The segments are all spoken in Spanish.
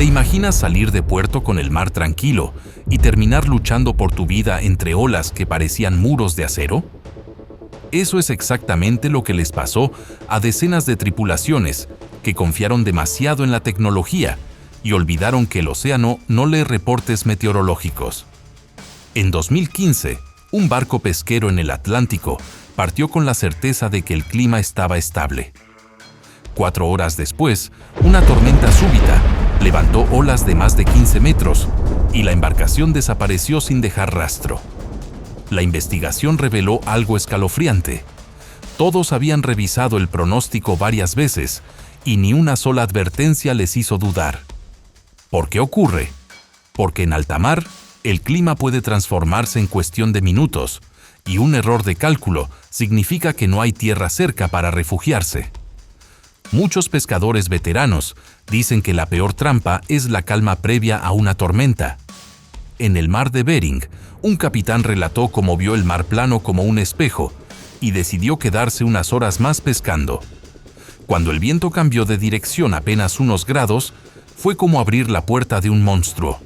¿Te imaginas salir de puerto con el mar tranquilo y terminar luchando por tu vida entre olas que parecían muros de acero? Eso es exactamente lo que les pasó a decenas de tripulaciones que confiaron demasiado en la tecnología y olvidaron que el océano no lee reportes meteorológicos. En 2015, un barco pesquero en el Atlántico partió con la certeza de que el clima estaba estable. 4 horas después, una tormenta súbita levantó olas de más de 15 metros y la embarcación desapareció sin dejar rastro. La investigación reveló algo escalofriante. Todos habían revisado el pronóstico varias veces y ni una sola advertencia les hizo dudar. ¿Por qué ocurre? Porque en alta mar, el clima puede transformarse en cuestión de minutos y un error de cálculo significa que no hay tierra cerca para refugiarse. Muchos pescadores veteranos dicen que la peor trampa es la calma previa a una tormenta. En el mar de Bering, un capitán relató cómo vio el mar plano como un espejo y decidió quedarse unas horas más pescando. Cuando el viento cambió de dirección apenas unos grados, fue como abrir la puerta de un monstruo.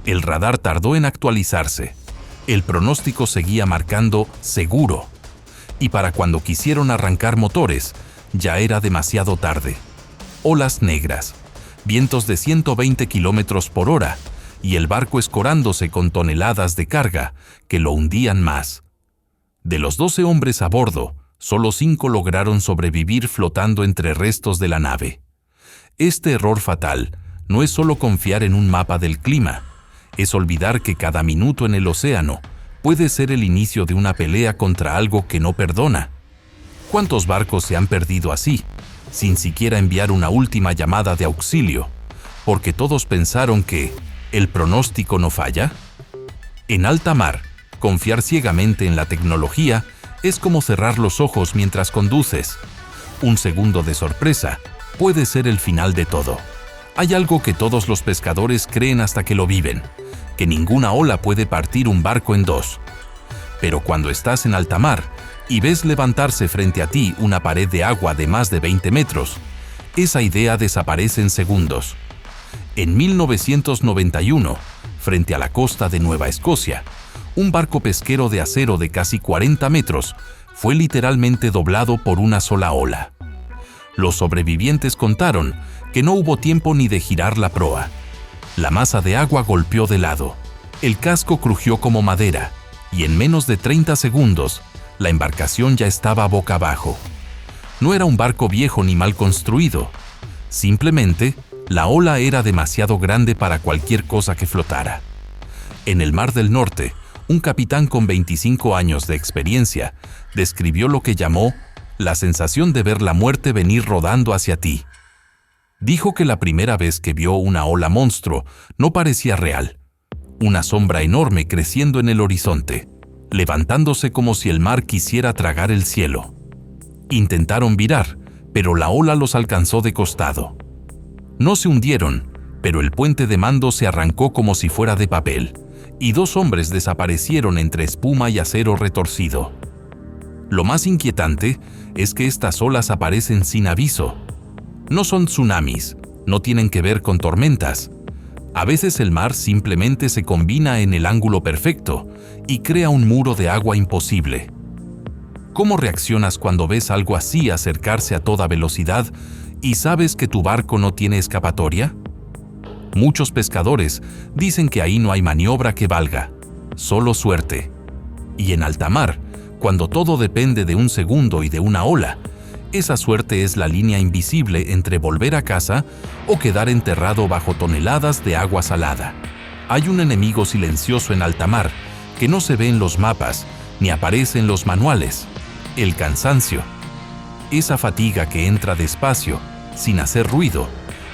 El radar tardó en actualizarse. El pronóstico seguía marcando seguro. Y para cuando quisieron arrancar motores, ya era demasiado tarde. Olas negras, vientos de 120 kilómetros por hora y el barco escorándose con toneladas de carga que lo hundían más. De los 12 hombres a bordo, solo 5 lograron sobrevivir flotando entre restos de la nave. Este error fatal no es solo confiar en un mapa del clima, es olvidar que cada minuto en el océano puede ser el inicio de una pelea contra algo que no perdona. ¿Cuántos barcos se han perdido así, sin siquiera enviar una última llamada de auxilio, porque todos pensaron que el pronóstico no falla? En alta mar, confiar ciegamente en la tecnología es como cerrar los ojos mientras conduces. Un segundo de sorpresa puede ser el final de todo. Hay algo que todos los pescadores creen hasta que lo viven, que ninguna ola puede partir un barco en dos. Pero cuando estás en alta mar y ves levantarse frente a ti una pared de agua de más de 20 metros, esa idea desaparece en segundos. En 1991, frente a la costa de Nueva Escocia, un barco pesquero de acero de casi 40 metros fue literalmente doblado por una sola ola. Los sobrevivientes contaron que no hubo tiempo ni de girar la proa. La masa de agua golpeó de lado, el casco crujió como madera y en menos de 30 segundos la embarcación ya estaba boca abajo. No era un barco viejo ni mal construido. Simplemente, la ola era demasiado grande para cualquier cosa que flotara. En el Mar del Norte, un capitán con 25 años de experiencia describió lo que llamó la sensación de ver la muerte venir rodando hacia ti. Dijo que la primera vez que vio una ola monstruo no parecía real. Una sombra enorme creciendo en el horizonte, levantándose como si el mar quisiera tragar el cielo. Intentaron virar, pero la ola los alcanzó de costado. No se hundieron, pero el puente de mando se arrancó como si fuera de papel, y 2 hombres desaparecieron entre espuma y acero retorcido. Lo más inquietante es que estas olas aparecen sin aviso. No son tsunamis, no tienen que ver con tormentas. A veces el mar simplemente se combina en el ángulo perfecto y crea un muro de agua imposible. ¿Cómo reaccionas cuando ves algo así acercarse a toda velocidad y sabes que tu barco no tiene escapatoria? Muchos pescadores dicen que ahí no hay maniobra que valga, solo suerte. Y en alta mar, cuando todo depende de un segundo y de una ola, esa suerte es la línea invisible entre volver a casa o quedar enterrado bajo toneladas de agua salada. Hay un enemigo silencioso en alta mar que no se ve en los mapas ni aparece en los manuales: el cansancio. Esa fatiga que entra despacio, sin hacer ruido,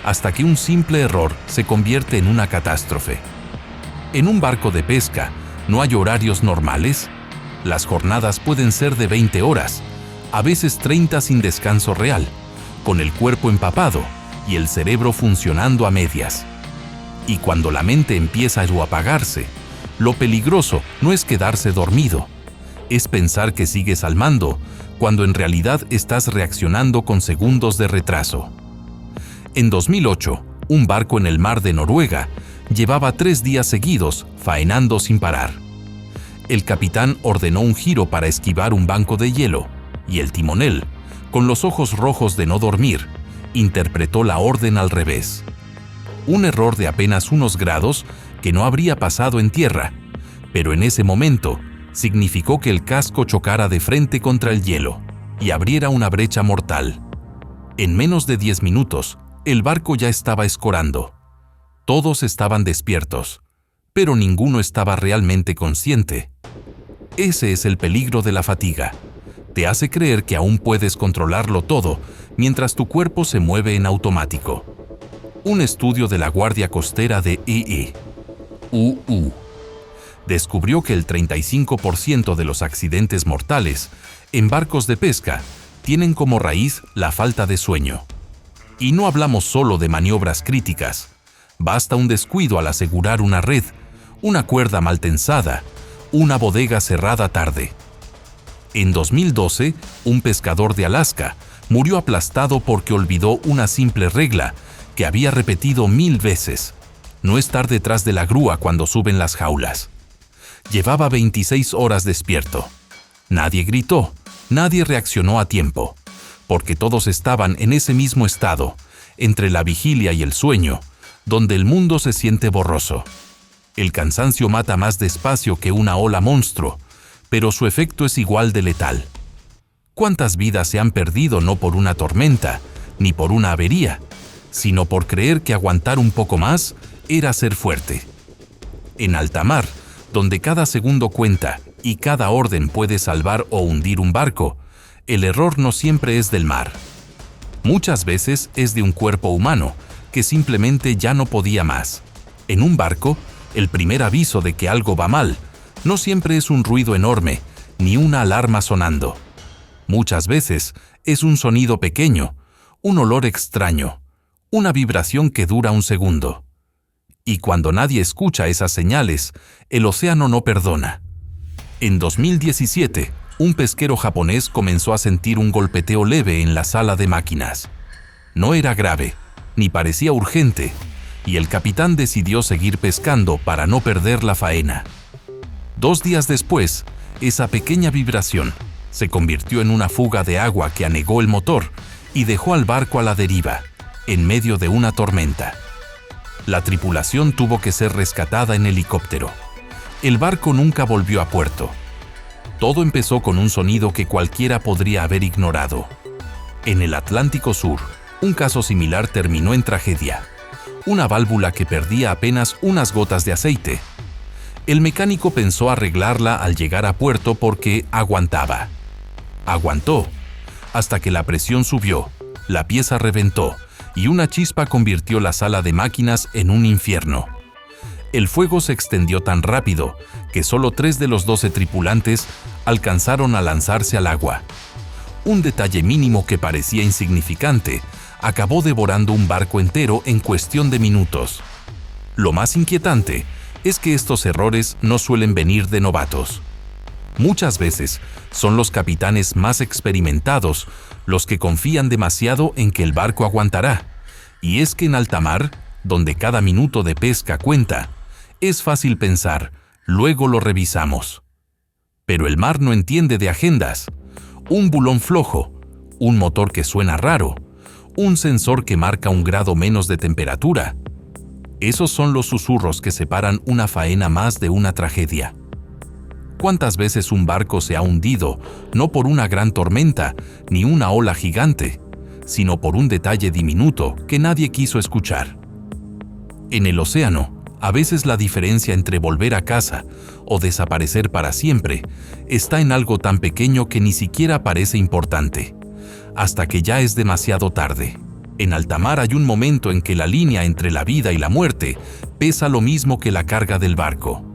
hasta que un simple error se convierte en una catástrofe. En un barco de pesca, ¿no hay horarios normales? Las jornadas pueden ser de 20 horas, a veces 30 sin descanso real, con el cuerpo empapado y el cerebro funcionando a medias. Y cuando la mente empieza a apagarse, lo peligroso no es quedarse dormido, es pensar que sigues al mando, cuando en realidad estás reaccionando con segundos de retraso. En 2008, Un barco en el mar de Noruega llevaba 3 días seguidos faenando sin parar. El capitán ordenó un giro para esquivar un banco de hielo, y el timonel, con los ojos rojos de no dormir, interpretó la orden al revés. Un error de apenas unos grados que no habría pasado en tierra, pero en ese momento significó que el casco chocara de frente contra el hielo y abriera una brecha mortal. En menos de 10 minutos, el barco ya estaba escorando. Todos estaban despiertos, pero ninguno estaba realmente consciente. Ese es el peligro de la fatiga. Te hace creer que aún puedes controlarlo todo mientras tu cuerpo se mueve en automático. Un estudio de la Guardia Costera de EE descubrió que el 35% de los accidentes mortales en barcos de pesca tienen como raíz la falta de sueño. Y no hablamos solo de maniobras críticas. Basta un descuido al asegurar una red, una cuerda mal tensada, una bodega cerrada tarde. En 2012, un pescador de Alaska murió aplastado porque olvidó una simple regla que había repetido 1000 veces: no estar detrás de la grúa cuando suben las jaulas. Llevaba 26 horas despierto. Nadie gritó, nadie reaccionó a tiempo, porque todos estaban en ese mismo estado, entre la vigilia y el sueño, donde el mundo se siente borroso. El cansancio mata más despacio que una ola monstruo, pero su efecto es igual de letal. ¿Cuántas vidas se han perdido no por una tormenta, ni por una avería, sino por creer que aguantar un poco más era ser fuerte? En alta mar, donde cada segundo cuenta y cada orden puede salvar o hundir un barco, el error no siempre es del mar. Muchas veces es de un cuerpo humano que simplemente ya no podía más. En un barco, el primer aviso de que algo va mal no siempre es un ruido enorme ni una alarma sonando. Muchas veces es un sonido pequeño, un olor extraño, una vibración que dura un segundo. Y cuando nadie escucha esas señales, el océano no perdona. En 2017, un pesquero japonés comenzó a sentir un golpeteo leve en la sala de máquinas. No era grave, ni parecía urgente, y el capitán decidió seguir pescando para no perder la faena. 2 días después, esa pequeña vibración se convirtió en una fuga de agua que anegó el motor y dejó al barco a la deriva, en medio de una tormenta. La tripulación tuvo que ser rescatada en helicóptero. El barco nunca volvió a puerto. Todo empezó con un sonido que cualquiera podría haber ignorado. En el Atlántico Sur, un caso similar terminó en tragedia. Una válvula que perdía apenas unas gotas de aceite. El mecánico pensó arreglarla al llegar a puerto porque aguantaba. Aguantó, hasta que la presión subió, la pieza reventó y una chispa convirtió la sala de máquinas en un infierno. El fuego se extendió tan rápido que solo 3 de los 12 tripulantes alcanzaron a lanzarse al agua. Un detalle mínimo que parecía insignificante acabó devorando un barco entero en cuestión de minutos. Lo más inquietante es que estos errores no suelen venir de novatos. Muchas veces son los capitanes más experimentados los que confían demasiado en que el barco aguantará. Y es que en alta mar, donde cada minuto de pesca cuenta, es fácil pensar, luego lo revisamos. Pero el mar no entiende de agendas. Un bulón flojo, un motor que suena raro, un sensor que marca 1 grado menos de temperatura. Esos son los susurros que separan una faena más de una tragedia. ¿Cuántas veces un barco se ha hundido, no por una gran tormenta ni una ola gigante, sino por un detalle diminuto que nadie quiso escuchar? En el océano, a veces la diferencia entre volver a casa o desaparecer para siempre está en algo tan pequeño que ni siquiera parece importante, hasta que ya es demasiado tarde. En alta mar hay un momento en que la línea entre la vida y la muerte pesa lo mismo que la carga del barco.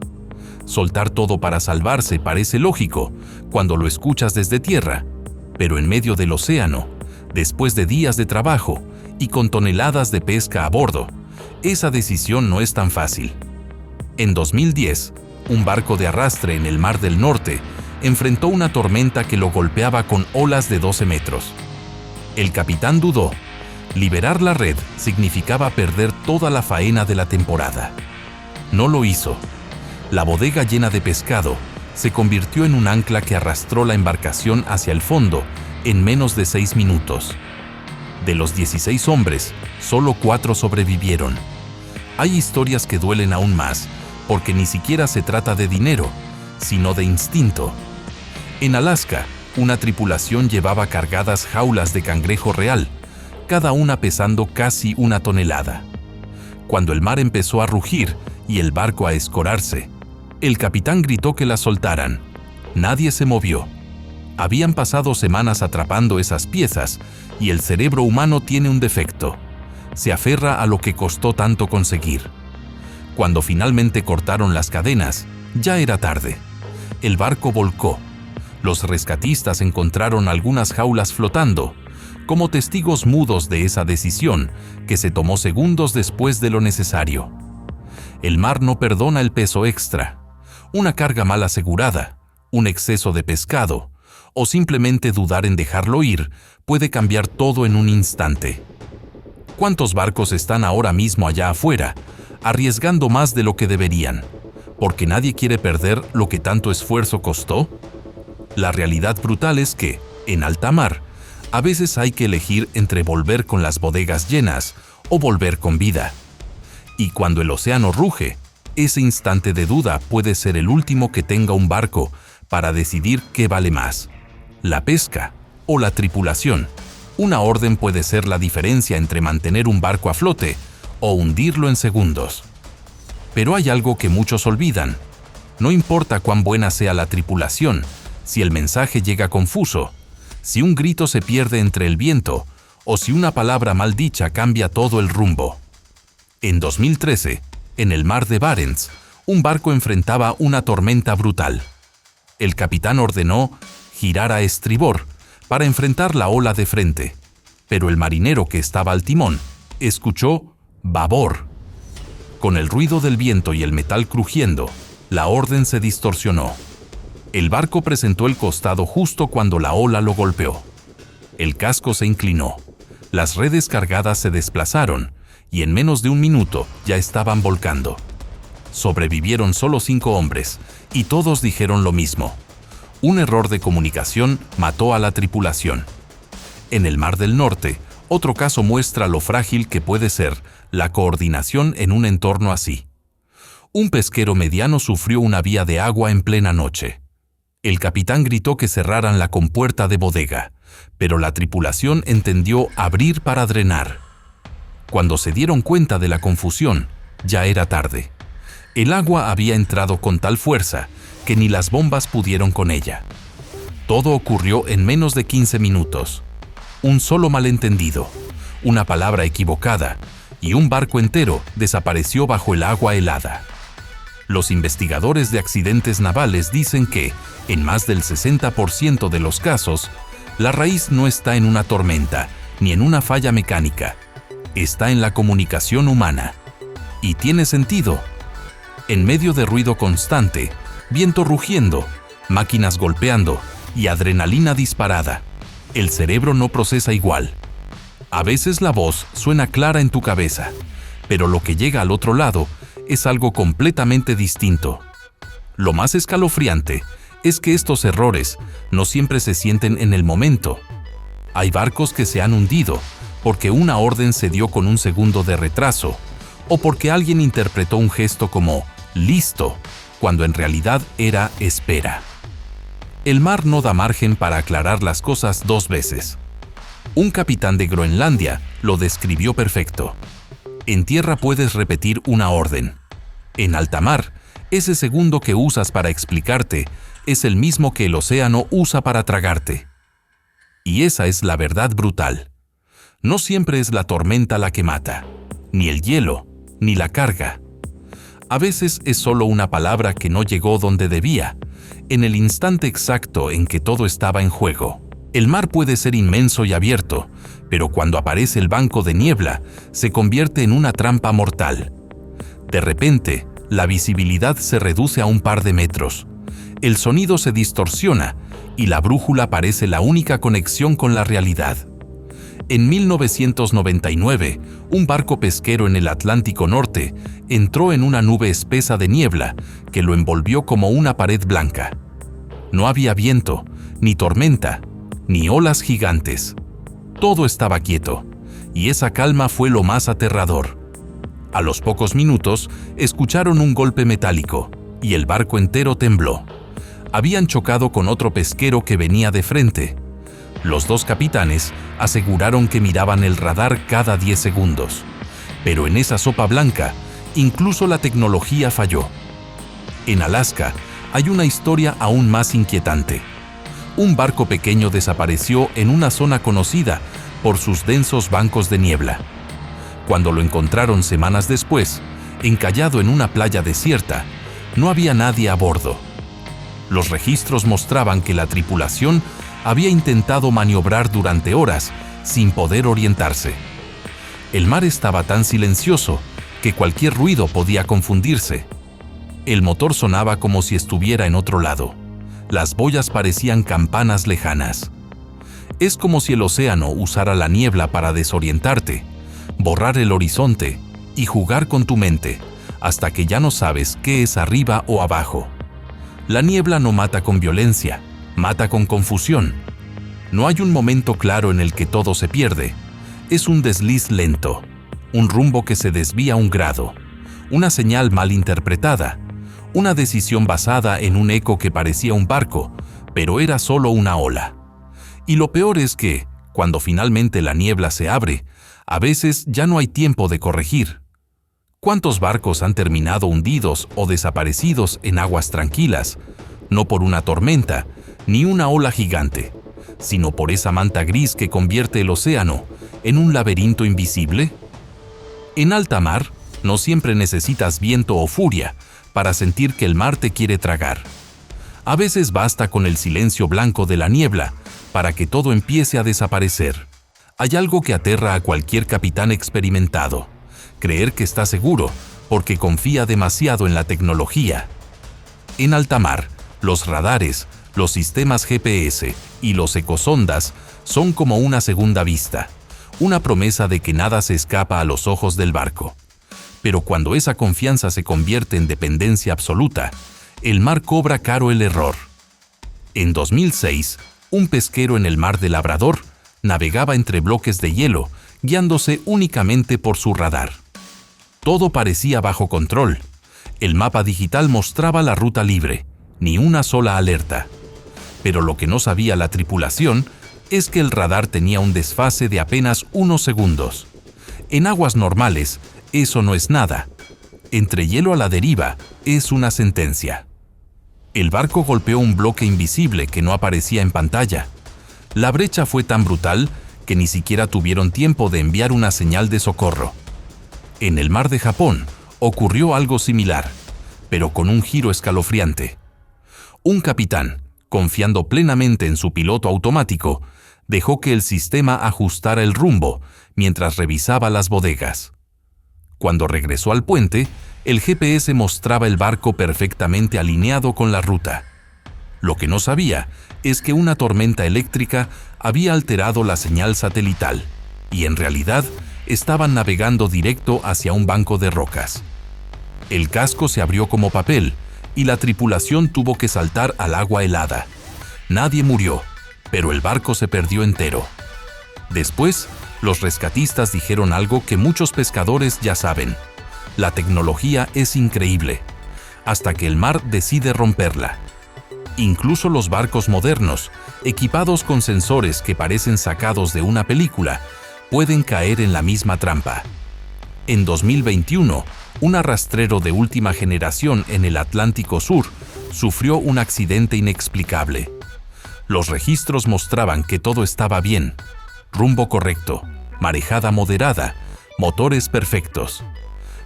Soltar todo para salvarse parece lógico cuando lo escuchas desde tierra, pero en medio del océano, después de días de trabajo y con toneladas de pesca a bordo, esa decisión no es tan fácil. En 2010, un barco de arrastre en el Mar del Norte enfrentó una tormenta que lo golpeaba con olas de 12 metros. El capitán dudó, Liberar la red significaba perder toda la faena de la temporada. No lo hizo. La bodega llena de pescado se convirtió en un ancla que arrastró la embarcación hacia el fondo en menos de 6 minutos. De los 16 hombres, solo 4 sobrevivieron. Hay historias que duelen aún más, porque ni siquiera se trata de dinero, sino de instinto. En Alaska, una tripulación llevaba cargadas jaulas de cangrejo real, cada una pesando casi 1 tonelada. Cuando el mar empezó a rugir y el barco a escorarse, el capitán gritó que las soltaran. Nadie se movió. Habían pasado semanas atrapando esas piezas y el cerebro humano tiene un defecto. Se aferra a lo que costó tanto conseguir. Cuando finalmente cortaron las cadenas, ya era tarde. El barco volcó. Los rescatistas encontraron algunas jaulas flotando, como testigos mudos de esa decisión que se tomó segundos después de lo necesario. El mar no perdona el peso extra, una carga mal asegurada, un exceso de pescado, o simplemente dudar en dejarlo ir puede cambiar todo en un instante. ¿Cuántos barcos están ahora mismo allá afuera, arriesgando más de lo que deberían, porque nadie quiere perder lo que tanto esfuerzo costó? La realidad brutal es que, en alta mar, a veces hay que elegir entre volver con las bodegas llenas o volver con vida. Y cuando el océano ruge, ese instante de duda puede ser el último que tenga un barco para decidir qué vale más, la pesca o la tripulación. Una orden puede ser la diferencia entre mantener un barco a flote o hundirlo en segundos. Pero hay algo que muchos olvidan. No importa cuán buena sea la tripulación, si el mensaje llega confuso, si un grito se pierde entre el viento o si una palabra mal dicha cambia todo el rumbo. En 2013, en el mar de Barents, un barco enfrentaba una tormenta brutal. El capitán ordenó girar a estribor para enfrentar la ola de frente, pero el marinero que estaba al timón escuchó babor. Con el ruido del viento y el metal crujiendo, la orden se distorsionó. El barco presentó el costado justo cuando la ola lo golpeó. El casco se inclinó, las redes cargadas se desplazaron y en menos de 1 minuto ya estaban volcando. Sobrevivieron solo 5 hombres y todos dijeron lo mismo. Un error de comunicación mató a la tripulación. En el Mar del Norte, otro caso muestra lo frágil que puede ser la coordinación en un entorno así. Un pesquero mediano sufrió una vía de agua en plena noche. El capitán gritó que cerraran la compuerta de bodega, pero la tripulación entendió abrir para drenar. Cuando se dieron cuenta de la confusión, ya era tarde. El agua había entrado con tal fuerza que ni las bombas pudieron con ella. Todo ocurrió en menos de 15 minutos. Un solo malentendido, una palabra equivocada, y un barco entero desapareció bajo el agua helada. Los investigadores de accidentes navales dicen que, en más del 60% de los casos, la raíz no está en una tormenta ni en una falla mecánica, está en la comunicación humana. Y tiene sentido. En medio de ruido constante, viento rugiendo, máquinas golpeando y adrenalina disparada, el cerebro no procesa igual. A veces la voz suena clara en tu cabeza, pero lo que llega al otro lado es algo completamente distinto. Lo más escalofriante es que estos errores no siempre se sienten en el momento. Hay barcos que se han hundido porque una orden se dio con 1 segundo de retraso o porque alguien interpretó un gesto como «listo», cuando en realidad era «espera». El mar no da margen para aclarar las cosas 2 veces. Un capitán de Groenlandia lo describió perfecto. En tierra puedes repetir una orden. En alta mar, ese segundo que usas para explicarte es el mismo que el océano usa para tragarte. Y esa es la verdad brutal. No siempre es la tormenta la que mata, ni el hielo, ni la carga. A veces es solo una palabra que no llegó donde debía, en el instante exacto en que todo estaba en juego. El mar puede ser inmenso y abierto, pero cuando aparece el banco de niebla, se convierte en una trampa mortal. De repente, la visibilidad se reduce a un par de metros. El sonido se distorsiona y la brújula parece la única conexión con la realidad. En 1999, un barco pesquero en el Atlántico Norte entró en una nube espesa de niebla que lo envolvió como una pared blanca. No había viento, ni tormenta, ni olas gigantes. Todo estaba quieto, y esa calma fue lo más aterrador. A los pocos minutos, escucharon un golpe metálico, y el barco entero tembló. Habían chocado con otro pesquero que venía de frente. Los dos capitanes aseguraron que miraban el radar cada 10 segundos. Pero en esa sopa blanca, incluso la tecnología falló. En Alaska, hay una historia aún más inquietante. Un barco pequeño desapareció en una zona conocida por sus densos bancos de niebla. Cuando lo encontraron semanas después, encallado en una playa desierta, no había nadie a bordo. Los registros mostraban que la tripulación había intentado maniobrar durante horas sin poder orientarse. El mar estaba tan silencioso que cualquier ruido podía confundirse. El motor sonaba como si estuviera en otro lado. Las boyas parecían campanas lejanas. Es como si el océano usara la niebla para desorientarte, borrar el horizonte y jugar con tu mente hasta que ya no sabes qué es arriba o abajo. La niebla no mata con violencia, mata con confusión. No hay un momento claro en el que todo se pierde. Es un desliz lento, un rumbo que se desvía un grado, una señal mal interpretada, una decisión basada en un eco que parecía un barco, pero era solo una ola. Y lo peor es que, cuando finalmente la niebla se abre, a veces ya no hay tiempo de corregir. ¿Cuántos barcos han terminado hundidos o desaparecidos en aguas tranquilas, no por una tormenta, ni una ola gigante, sino por esa manta gris que convierte el océano en un laberinto invisible? En alta mar, no siempre necesitas viento o furia para sentir que el mar te quiere tragar. A veces basta con el silencio blanco de la niebla para que todo empiece a desaparecer. Hay algo que aterra a cualquier capitán experimentado: creer que está seguro porque confía demasiado en la tecnología. En alta mar, los radares, los sistemas GPS y los ecosondas son como una segunda vista, una promesa de que nada se escapa a los ojos del barco. Pero cuando esa confianza se convierte en dependencia absoluta, el mar cobra caro el error. En 2006, un pesquero en el mar de Labrador navegaba entre bloques de hielo, guiándose únicamente por su radar. Todo parecía bajo control. El mapa digital mostraba la ruta libre, ni una sola alerta. Pero lo que no sabía la tripulación es que el radar tenía un desfase de apenas unos segundos. En aguas normales, eso no es nada. Entre hielo a la deriva, es una sentencia. El barco golpeó un bloque invisible que no aparecía en pantalla. La brecha fue tan brutal que ni siquiera tuvieron tiempo de enviar una señal de socorro. En el mar de Japón ocurrió algo similar, pero con un giro escalofriante. Un capitán, confiando plenamente en su piloto automático, dejó que el sistema ajustara el rumbo mientras revisaba las bodegas. Cuando regresó al puente, el GPS mostraba el barco perfectamente alineado con la ruta. Lo que no sabía es que una tormenta eléctrica había alterado la señal satelital, y en realidad estaban navegando directo hacia un banco de rocas. El casco se abrió como papel, y la tripulación tuvo que saltar al agua helada. Nadie murió, pero el barco se perdió entero. Después, los rescatistas dijeron algo que muchos pescadores ya saben: la tecnología es increíble, hasta que el mar decide romperla. Incluso los barcos modernos, equipados con sensores que parecen sacados de una película, pueden caer en la misma trampa. En 2021, un arrastrero de última generación en el Atlántico Sur sufrió un accidente inexplicable. Los registros mostraban que todo estaba bien: rumbo correcto, marejada moderada, motores perfectos.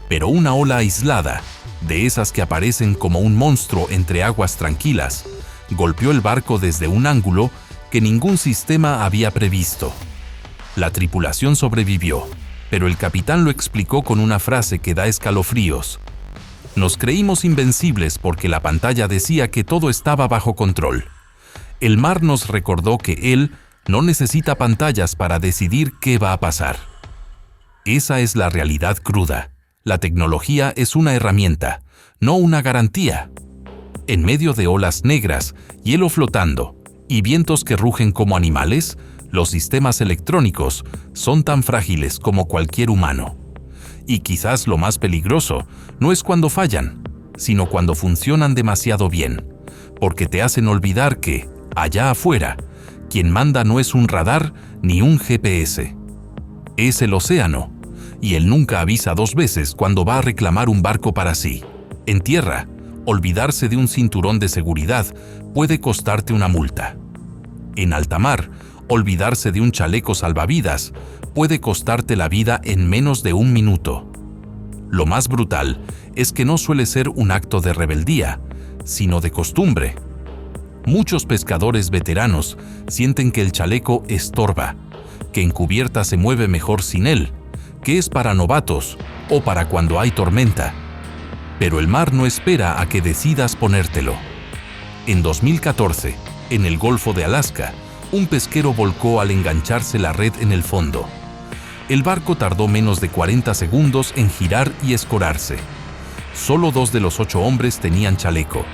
Pero una ola aislada, de esas que aparecen como un monstruo entre aguas tranquilas, golpeó el barco desde un ángulo que ningún sistema había previsto. La tripulación sobrevivió, pero el capitán lo explicó con una frase que da escalofríos: nos creímos invencibles porque la pantalla decía que todo estaba bajo control. El mar nos recordó que él No necesita pantallas para decidir qué va a pasar. Esa es la realidad cruda. La tecnología es una herramienta, no una garantía. En medio de olas negras, hielo flotando y vientos que rugen como animales, los sistemas electrónicos son tan frágiles como cualquier humano. Y quizás lo más peligroso no es cuando fallan, sino cuando funcionan demasiado bien, porque te hacen olvidar que, allá afuera, quien manda no es un radar ni un GPS. Es el océano, y él nunca avisa 2 veces cuando va a reclamar un barco para sí. En tierra, olvidarse de un cinturón de seguridad puede costarte una multa. En alta mar, olvidarse de un chaleco salvavidas puede costarte la vida en menos de 1 minuto. Lo más brutal es que no suele ser un acto de rebeldía, sino de costumbre. Muchos pescadores veteranos sienten que el chaleco estorba, que en cubierta se mueve mejor sin él, que es para novatos o para cuando hay tormenta. Pero el mar no espera a que decidas ponértelo. En 2014, en el Golfo de Alaska, un pesquero volcó al engancharse la red en el fondo. El barco tardó menos de 40 segundos en girar y escorarse. Solo 2 de los 8 hombres tenían chaleco.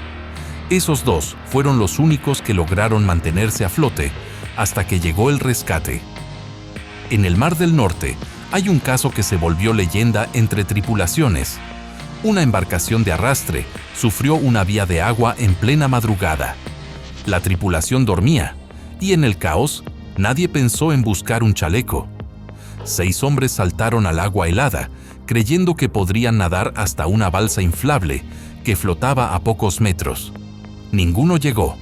Esos 2 fueron los únicos que lograron mantenerse a flote hasta que llegó el rescate. En el Mar del Norte hay un caso que se volvió leyenda entre tripulaciones. Una embarcación de arrastre sufrió una vía de agua en plena madrugada. La tripulación dormía, y en el caos, nadie pensó en buscar un chaleco. 6 hombres saltaron al agua helada, creyendo que podrían nadar hasta una balsa inflable que flotaba a pocos metros. Ninguno llegó.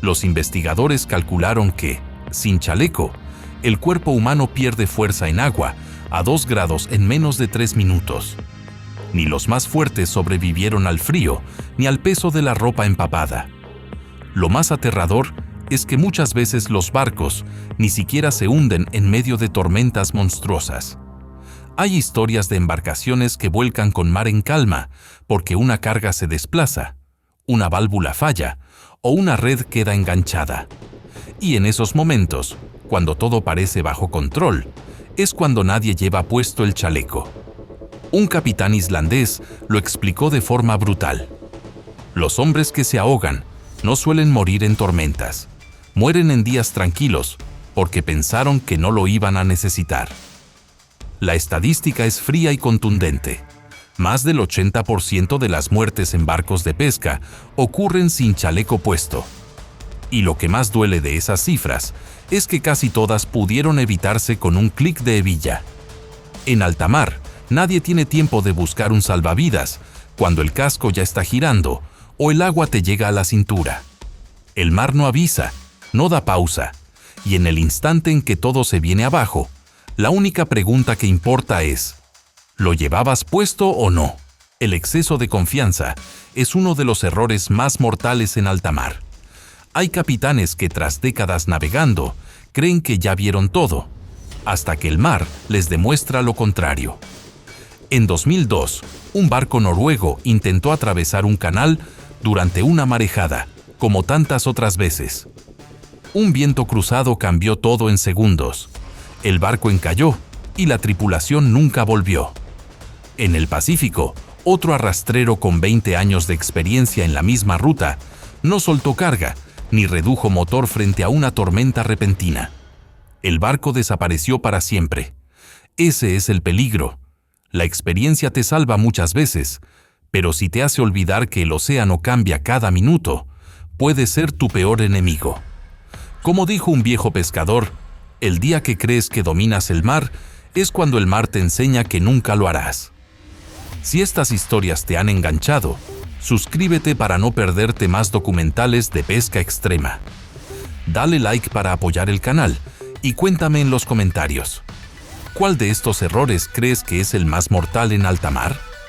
Los investigadores calcularon que, sin chaleco, el cuerpo humano pierde fuerza en agua a 2 grados en menos de 3 minutos. Ni los más fuertes sobrevivieron al frío ni al peso de la ropa empapada. Lo más aterrador es que muchas veces los barcos ni siquiera se hunden en medio de tormentas monstruosas. Hay historias de embarcaciones que vuelcan con mar en calma porque una carga se desplaza, una válvula falla o una red queda enganchada. Y en esos momentos, cuando todo parece bajo control, es cuando nadie lleva puesto el chaleco. Un capitán islandés lo explicó de forma brutal. Los hombres que se ahogan no suelen morir en tormentas. Mueren en días tranquilos porque pensaron que no lo iban a necesitar. La estadística es fría y contundente. Más del 80% de las muertes en barcos de pesca ocurren sin chaleco puesto. Y lo que más duele de esas cifras es que casi todas pudieron evitarse con un clic de hebilla. En alta mar, nadie tiene tiempo de buscar un salvavidas cuando el casco ya está girando o el agua te llega a la cintura. El mar no avisa, no da pausa, y en el instante en que todo se viene abajo, la única pregunta que importa es: ¿lo llevabas puesto o no? El exceso de confianza es uno de los errores más mortales en alta mar. Hay capitanes que tras décadas navegando creen que ya vieron todo, hasta que el mar les demuestra lo contrario. En 2002, un barco noruego intentó atravesar un canal durante una marejada, como tantas otras veces. Un viento cruzado cambió todo en segundos. El barco encalló y la tripulación nunca volvió. En el Pacífico, otro arrastrero con 20 años de experiencia en la misma ruta no soltó carga ni redujo motor frente a una tormenta repentina. El barco desapareció para siempre. Ese es el peligro. La experiencia te salva muchas veces, pero si te hace olvidar que el océano cambia cada minuto, puede ser tu peor enemigo. Como dijo un viejo pescador, el día que crees que dominas el mar es cuando el mar te enseña que nunca lo harás. Si estas historias te han enganchado, suscríbete para no perderte más documentales de pesca extrema. Dale like para apoyar el canal y cuéntame en los comentarios. ¿Cuál de estos errores crees que es el más mortal en alta mar?